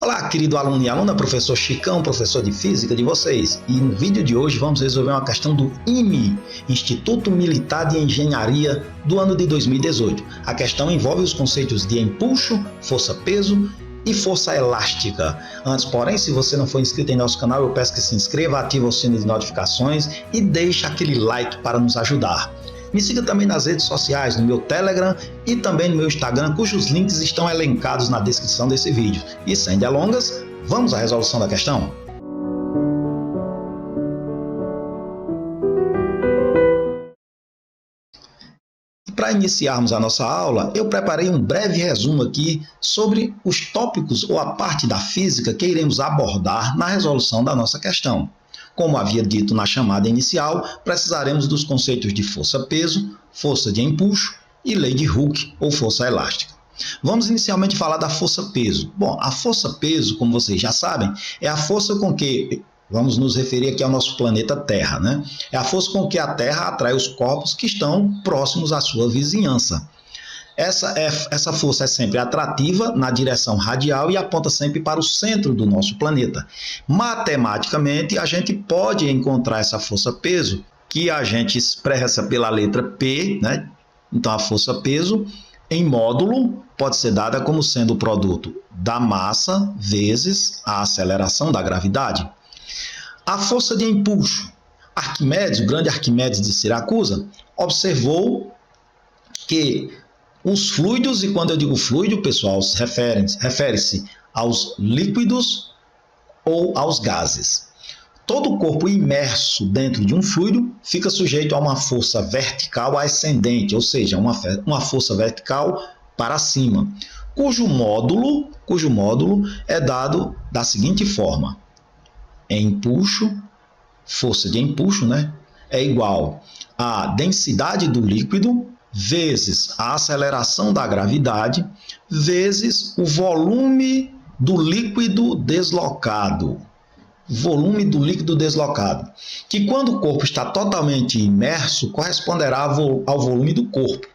Olá, querido aluno e aluna, professor Chicão, professor de Física de vocês. E no vídeo de hoje vamos resolver uma questão do IME, Instituto Militar de Engenharia, do ano de 2018. A questão envolve os conceitos de empuxo, força-peso e força elástica. Antes, porém, se você não for inscrito em nosso canal, eu peço que se inscreva, ative o sino de notificações e deixe aquele like para nos ajudar. Me siga também nas redes sociais, no meu Telegram e também no meu Instagram, cujos links estão elencados na descrição desse vídeo. E sem delongas, vamos à resolução da questão? Para iniciarmos a nossa aula, eu preparei um breve resumo aqui sobre os tópicos ou a parte da física que iremos abordar na resolução da nossa questão. Como havia dito na chamada inicial, precisaremos dos conceitos de força-peso, força de empuxo e lei de Hooke, ou força elástica. Vamos inicialmente falar da força-peso. Bom, a força-peso, como vocês já sabem, é a força com que, vamos nos referir aqui ao nosso planeta Terra, né? É a força com que a Terra atrai os corpos que estão próximos à sua vizinhança. Essa força é sempre atrativa na direção radial e aponta sempre para o centro do nosso planeta. Matematicamente, a gente pode encontrar essa força-peso, que a gente expressa pela letra P, né? Então, a força-peso, em módulo, pode ser dada como sendo o produto da massa vezes a aceleração da gravidade. A força de empuxo. Arquimedes, o grande Arquimedes de Siracusa, observou que os fluidos, e quando eu digo fluido, pessoal, refere-se aos líquidos ou aos gases. Todo corpo imerso dentro de um fluido fica sujeito a uma força vertical ascendente, ou seja, uma força vertical para cima, cujo módulo é dado da seguinte forma: empuxo, força de empuxo, né, é igual à densidade do líquido vezes a aceleração da gravidade, vezes o volume do líquido deslocado. Volume do líquido deslocado, que quando o corpo está totalmente imerso, corresponderá ao volume do corpo.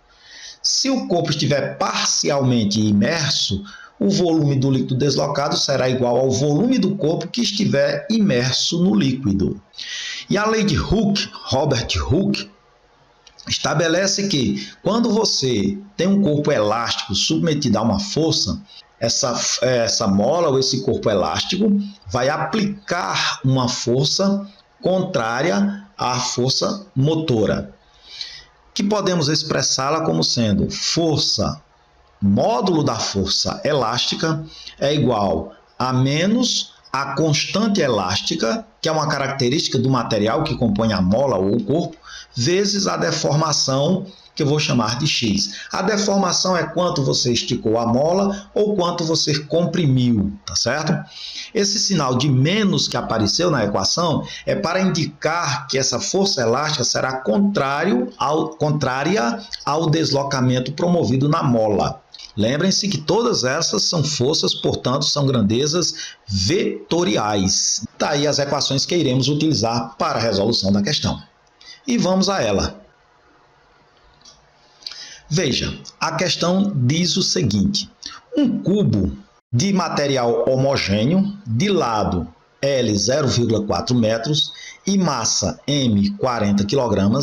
Se o corpo estiver parcialmente imerso, o volume do líquido deslocado será igual ao volume do corpo que estiver imerso no líquido. E a lei de Hooke, Robert Hooke, estabelece que quando você tem um corpo elástico submetido a uma força, essa mola ou esse corpo elástico vai aplicar uma força contrária à força motora, que podemos expressá-la como sendo força, módulo da força elástica é igual a menos a constante elástica, que é uma característica do material que compõe a mola ou o corpo, vezes a deformação, que eu vou chamar de x. A deformação é quanto você esticou a mola ou quanto você comprimiu, tá certo? Esse sinal de menos que apareceu na equação é para indicar que essa força elástica será contrária ao deslocamento promovido na mola. Lembrem-se que todas essas são forças, portanto, são grandezas vetoriais. Daí as equações que iremos utilizar para a resolução da questão. E vamos a ela. Veja, a questão diz o seguinte: um cubo de material homogêneo, de lado L 0,4 metros e massa M 40 kg,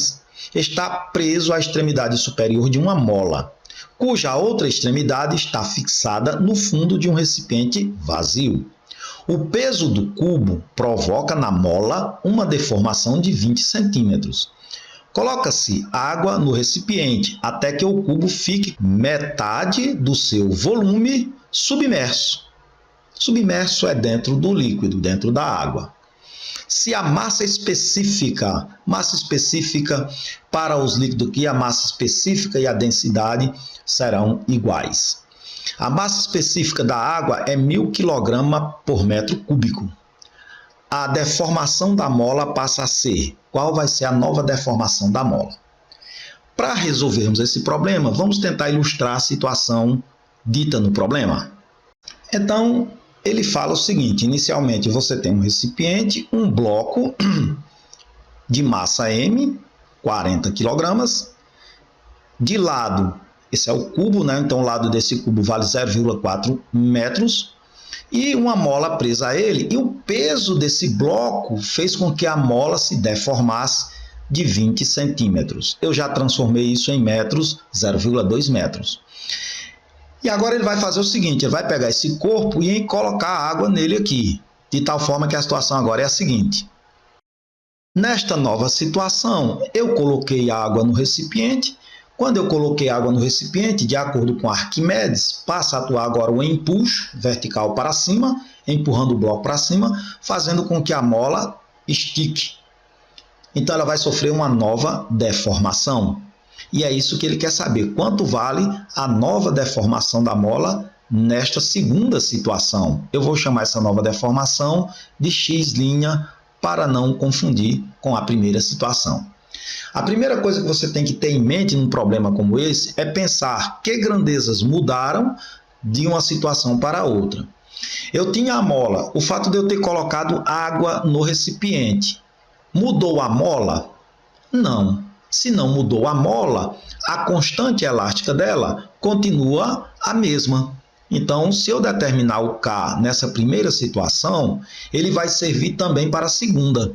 está preso à extremidade superior de uma mola, cuja outra extremidade está fixada no fundo de um recipiente vazio. O peso do cubo provoca na mola uma deformação de 20 centímetros. Coloca-se água no recipiente até que o cubo fique metade do seu volume submerso. Submerso é dentro do líquido, dentro da água. Se a massa específica para os líquidos aqui, a massa específica e a densidade serão iguais. A massa específica da água é 1000 kg por metro cúbico. A deformação da mola passa a ser: qual vai ser a nova deformação da mola? Para resolvermos esse problema, vamos tentar ilustrar a situação dita no problema. Então, ele fala o seguinte: inicialmente você tem um recipiente, um bloco de massa M, 40 kg, de lado, esse é o cubo, né? Então o lado desse cubo vale 0,4 metros, e uma mola presa a ele, e o peso desse bloco fez com que a mola se deformasse de 20 centímetros. Eu já transformei isso em metros, 0,2 metros. E agora ele vai fazer o seguinte, ele vai pegar esse corpo e colocar água nele aqui, de tal forma que a situação agora é a seguinte. Nesta nova situação, eu coloquei água no recipiente. Quando eu coloquei água no recipiente, de acordo com Arquimedes, passa a atuar agora o empuxo vertical para cima, empurrando o bloco para cima, fazendo com que a mola estique. Então ela vai sofrer uma nova deformação. E é isso que ele quer saber, quanto vale a nova deformação da mola nesta segunda situação. Eu vou chamar essa nova deformação de x' para não confundir com a primeira situação. A primeira coisa que você tem que ter em mente num problema como esse é pensar que grandezas mudaram de uma situação para outra. Eu tinha a mola, o fato de eu ter colocado água no recipiente, mudou a mola? Não. Se não mudou a mola, a constante elástica dela continua a mesma. Então, se eu determinar o K nessa primeira situação, ele vai servir também para a segunda.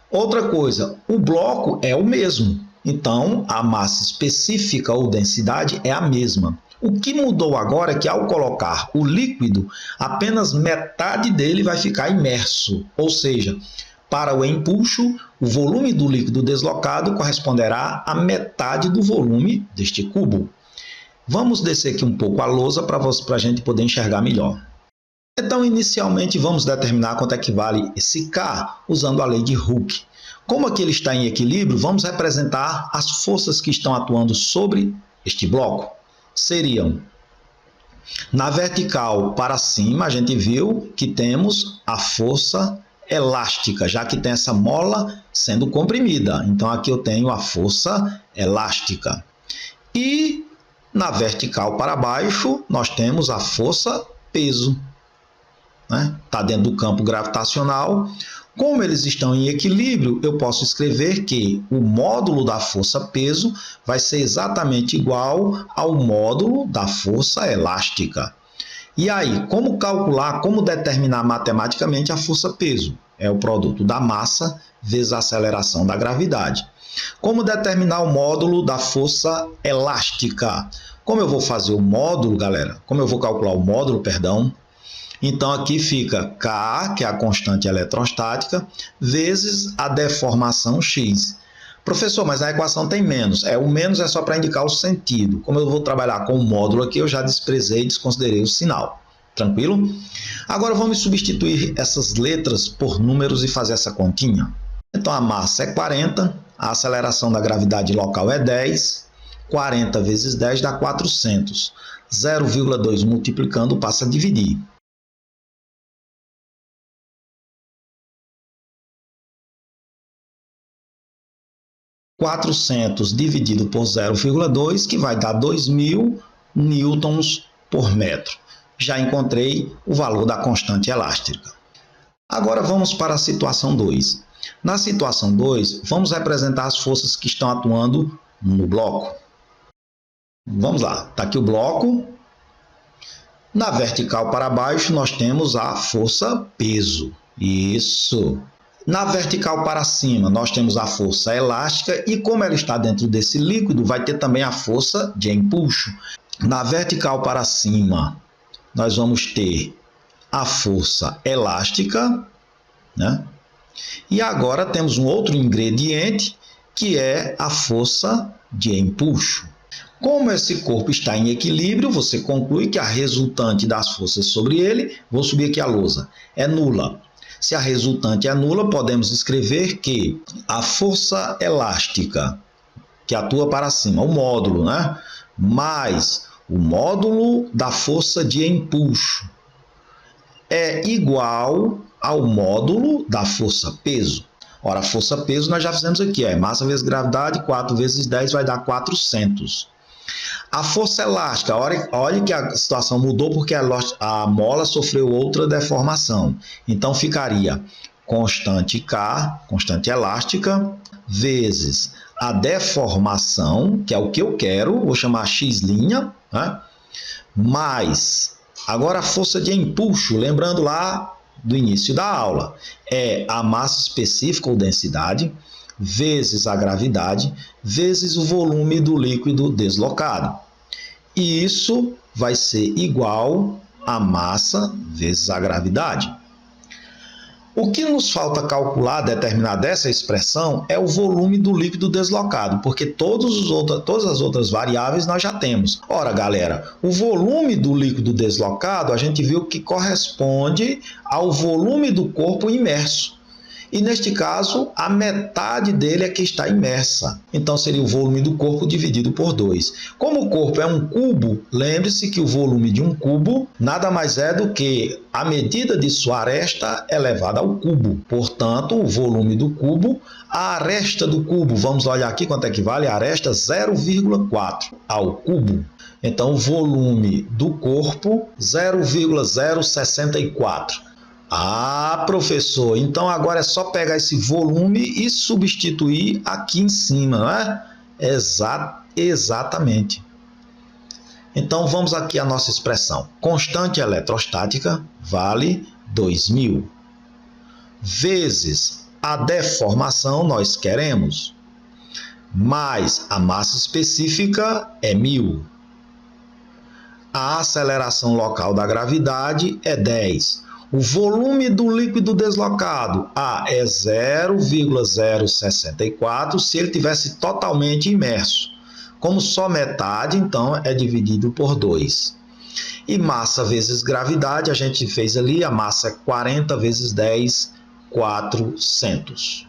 Outra coisa, o bloco é o mesmo. Então, a massa específica ou densidade é a mesma. O que mudou agora é que ao colocar o líquido, apenas metade dele vai ficar imerso, ou seja, para o empuxo, o volume do líquido deslocado corresponderá à metade do volume deste cubo. Vamos descer aqui um pouco a lousa para a gente poder enxergar melhor. Então, inicialmente, vamos determinar quanto é que vale esse K usando a lei de Hooke. Como aqui ele está em equilíbrio, vamos representar as forças que estão atuando sobre este bloco. Seriam, na vertical para cima, a gente viu que temos a força elástica, já que tem essa mola sendo comprimida. Então, aqui eu tenho a força elástica. E na vertical para baixo, nós temos a força peso. Está dentro do campo gravitacional. Como eles estão em equilíbrio, eu posso escrever que o módulo da força peso vai ser exatamente igual ao módulo da força elástica. E aí, como calcular, como determinar matematicamente a força peso? É o produto da massa vezes a aceleração da gravidade. Como determinar o módulo da força elástica? Como eu vou fazer o módulo, galera? Como eu vou calcular o módulo, perdão? Então, aqui fica K, que é a constante eletrostática, vezes a deformação x. Professor, mas a equação tem menos. O menos é só para indicar o sentido. Como eu vou trabalhar com o módulo aqui, eu já desprezei e desconsiderei o sinal. Tranquilo? Agora vamos substituir essas letras por números e fazer essa continha. Então a massa é 40, a aceleração da gravidade local é 10, 40 vezes 10 dá 400. 0,2 multiplicando passa a dividir. (400) dividido por 0,2, que vai dar 2.000 newtons por metro. Já encontrei o valor da constante elástica. Agora vamos para a situação 2. Na situação 2, vamos representar as forças que estão atuando no bloco. Vamos lá, está aqui o bloco. Na vertical para baixo, nós temos a força peso. Isso. Na vertical para cima, nós temos a força elástica e, como ela está dentro desse líquido, vai ter também a força de empuxo. Na vertical para cima, nós vamos ter a força elástica, né? E agora temos um outro ingrediente, que é a força de empuxo. Como esse corpo está em equilíbrio, você conclui que a resultante das forças sobre ele, vou subir aqui a lousa, é nula. Se a resultante é nula, podemos escrever que a força elástica, que atua para cima, o módulo, né? Mais o módulo da força de empuxo, é igual ao módulo da força peso. Ora, a força peso nós já fizemos aqui, massa vezes gravidade, 4 vezes 10 vai dar 400. A força elástica, olha que a situação mudou porque a mola sofreu outra deformação. Então, ficaria constante K, constante elástica, vezes a deformação, que é o que eu quero, vou chamar x', né? Mais Agora a força de empuxo, lembrando lá do início da aula, é a massa específica ou densidade vezes a gravidade vezes o volume do líquido deslocado. E isso vai ser igual a massa vezes a gravidade. O que nos falta calcular, determinar dessa expressão, é o volume do líquido deslocado, porque todas as outras variáveis nós já temos. Ora, galera, o volume do líquido deslocado a gente viu que corresponde ao volume do corpo imerso. E neste caso, a metade dele é que está imersa. Então, seria o volume do corpo dividido por 2. Como o corpo é um cubo, lembre-se que o volume de um cubo nada mais é do que a medida de sua aresta elevada ao cubo. Portanto, o volume do cubo, a aresta do cubo, vamos olhar aqui quanto equivale a aresta, 0,4 ao cubo. Então, o volume do corpo, 0,064. Ah, professor, então agora é só pegar esse volume e substituir aqui em cima, não é? Exatamente. Então vamos aqui à nossa expressão. Constante eletrostática vale 2000 vezes a deformação nós queremos, mais a massa específica é 1000. A aceleração local da gravidade é 10. O volume do líquido deslocado, é 0,064 se ele tivesse totalmente imerso. Como só metade, então é dividido por 2. E massa vezes gravidade, a gente fez ali, a massa é 40 vezes 10, 400.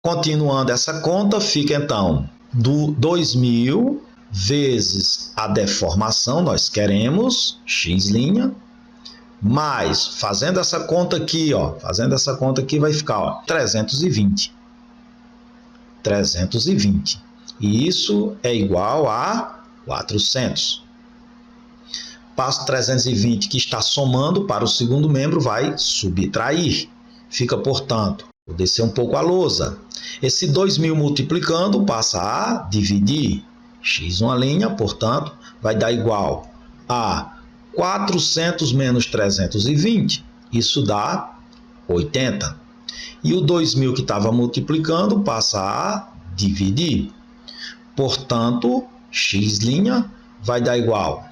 Continuando essa conta, fica então do 2000 vezes a deformação, nós queremos, x', mais, fazendo essa conta aqui, vai ficar 320. 320. E isso é igual a 400. Passo 320 que está somando para o segundo membro vai subtrair. Fica, portanto, vou descer um pouco a lousa. Esse 2000 multiplicando passa a dividir. X uma linha, portanto, vai dar igual a 400 menos 320, isso dá 80. E o 2000 que estava multiplicando passa a dividir. Portanto, x' vai dar igual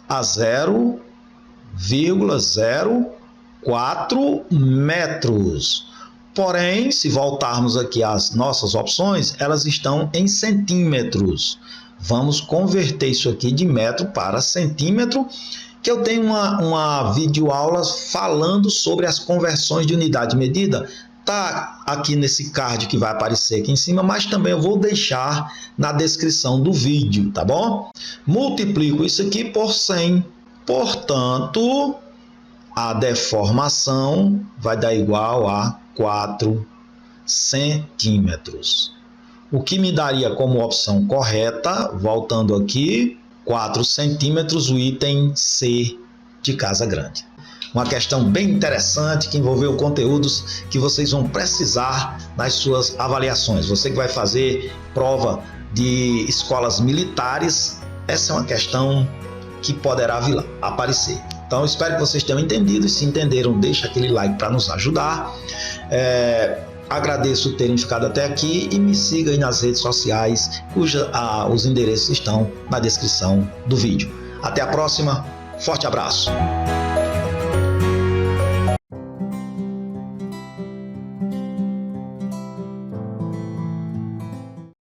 a 0,04 metros. Porém, se voltarmos aqui às nossas opções, elas estão em centímetros. Vamos converter isso aqui de metro para centímetro, que eu tenho uma videoaula falando sobre as conversões de unidade de medida. Está aqui nesse card que vai aparecer aqui em cima, mas também eu vou deixar na descrição do vídeo, tá bom? Multiplico isso aqui por 100. Portanto, a deformação vai dar igual a 4 centímetros. O que me daria como opção correta, voltando aqui, 4 centímetros, o item C de Casa Grande. Uma questão bem interessante que envolveu conteúdos que vocês vão precisar nas suas avaliações. Você que vai fazer prova de escolas militares, essa é uma questão que poderá aparecer. Então, espero que vocês tenham entendido, e se entenderam, deixa aquele like para nos ajudar. Agradeço terem ficado até aqui e me siga aí nas redes sociais, os endereços estão na descrição do vídeo. Até a próxima, forte abraço!